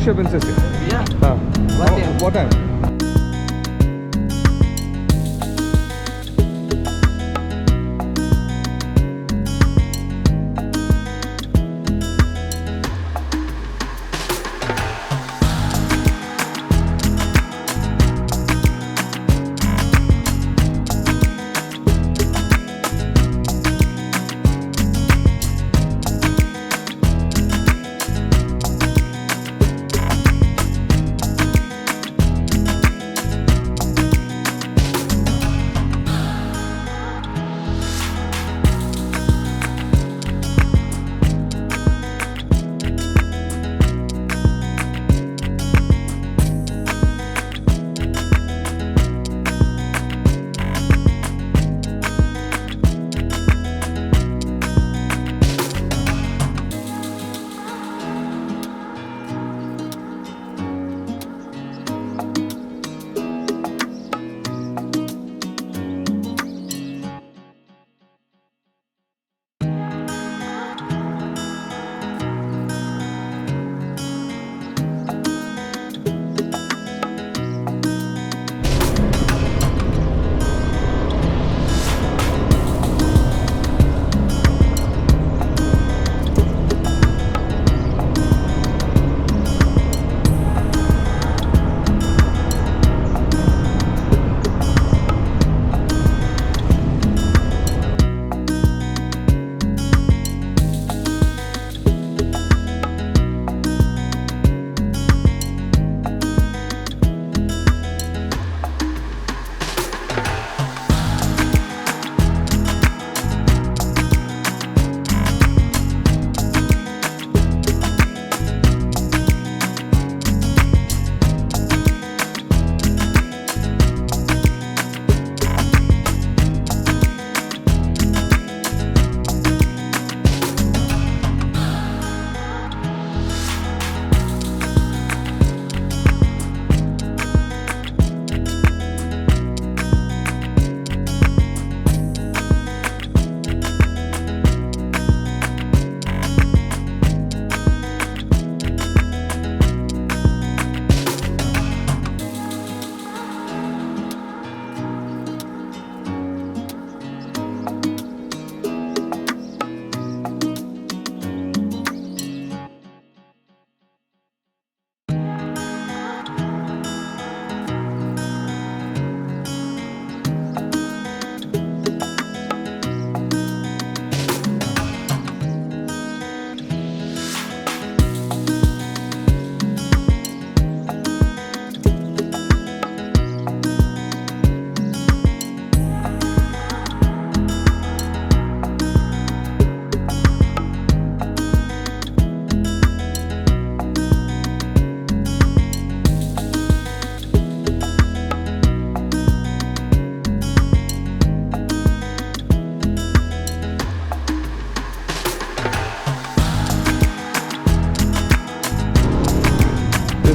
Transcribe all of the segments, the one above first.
push-up and sissy. Yeah. What time?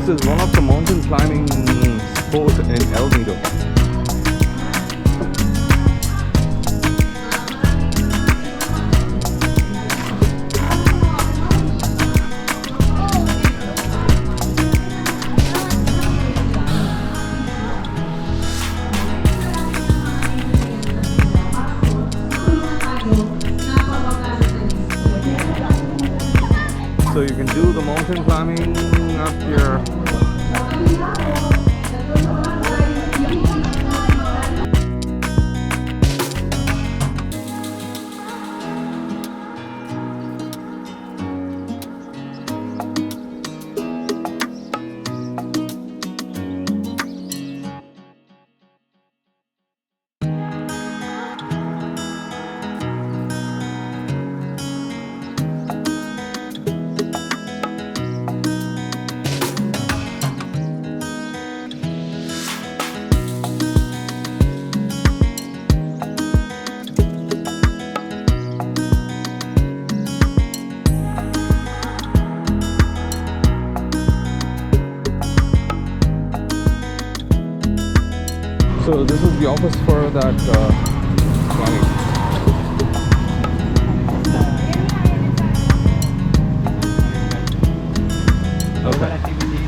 This is one of the mountain climbing sport in El Nido. So you can do the mountain climbing up here. So this is the office for that climbing. Okay.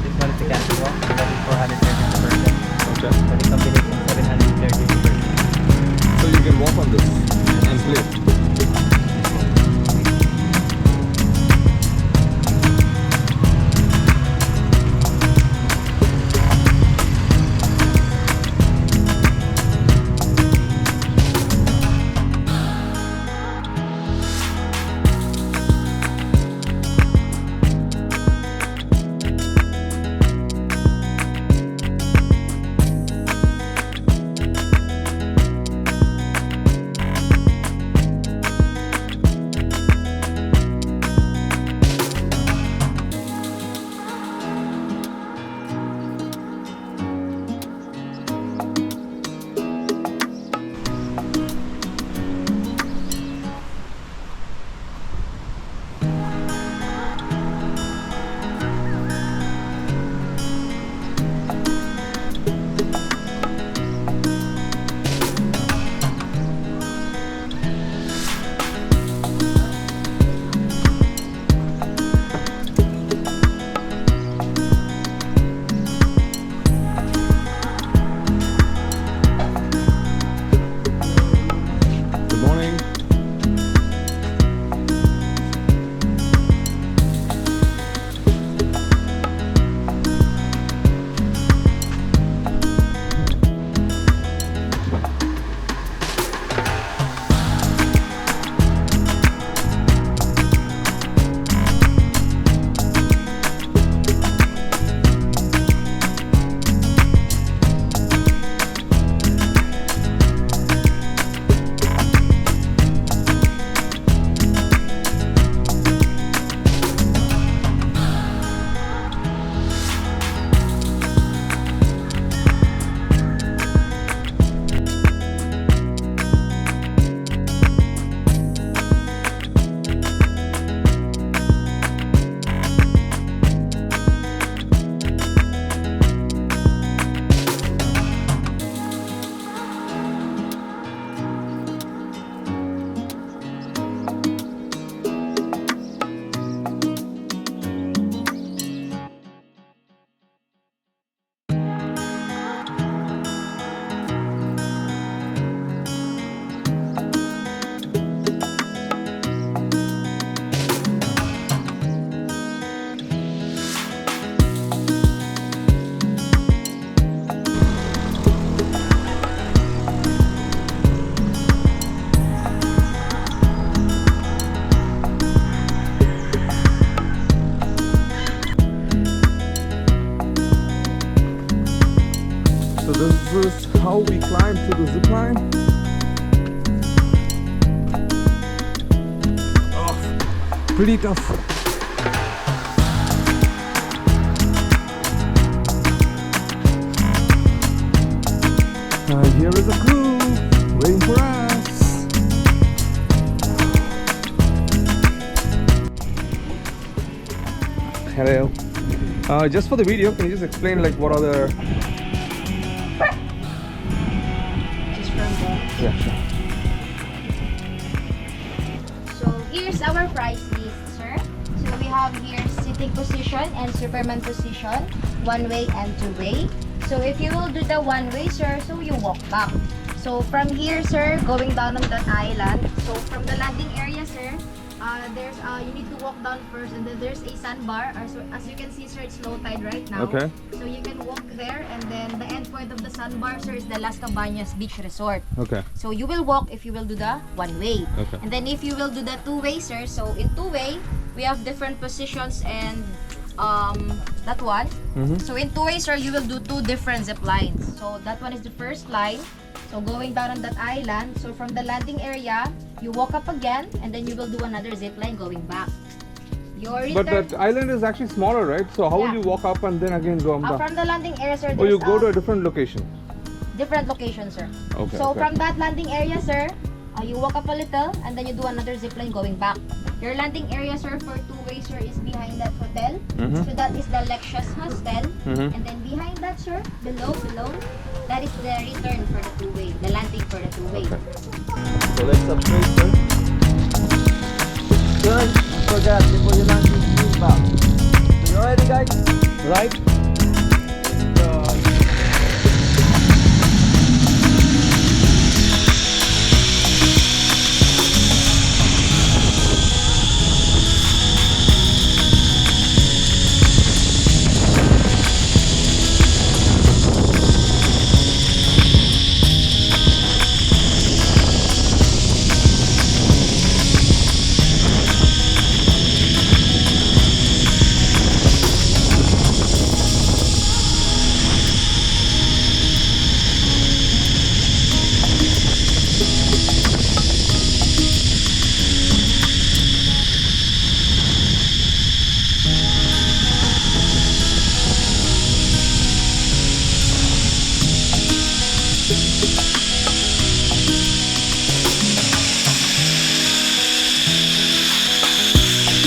climb to the zip line. Oh, pretty tough. And here is a crew waiting for us. Hello. Just for the video, can you just explain like what are the... Just from there. Yeah, sure. So here's our price list, sir. So we have here sitting position and Superman position, one way and two way. So if you will do the one way, sir, so you walk back. So from here, sir, going down on that island. So from the landing area, sir, there's you need to walk down first, and then there's a sandbar. So as you can see, sir, it's low tide right now. Okay. So you can walk there, and then the end point of the sandbar, sir, is the Las Cabañas Beach Resort. Okay. So you will walk if you will do the one way. Okay. And then if you will do the two way, sir, so in two way, we have different positions and that one. So in two way, sir, you will do two different zip lines. So that one is the first line. So going down on that island, so from the landing area, you walk up again, and then you will do another zip line going back. Your But return, that island is actually smaller, right? So how will Yeah. you walk up and then again go down? from the landing area, sir, Or you there's go to a different location? different location, sir. Okay. So okay. from that landing area, sir, you walk up a little, and then you do another zip line going back. Your landing area, sir, for two-way, sir, is behind that hotel. So that is the Lexus Hostel. And then behind that, sir, below, that is the return for the two-way, the landing for the two-way. Okay. So let's upgrade, sir. Sir, forgot before you land this back. So you ready, guys? Right?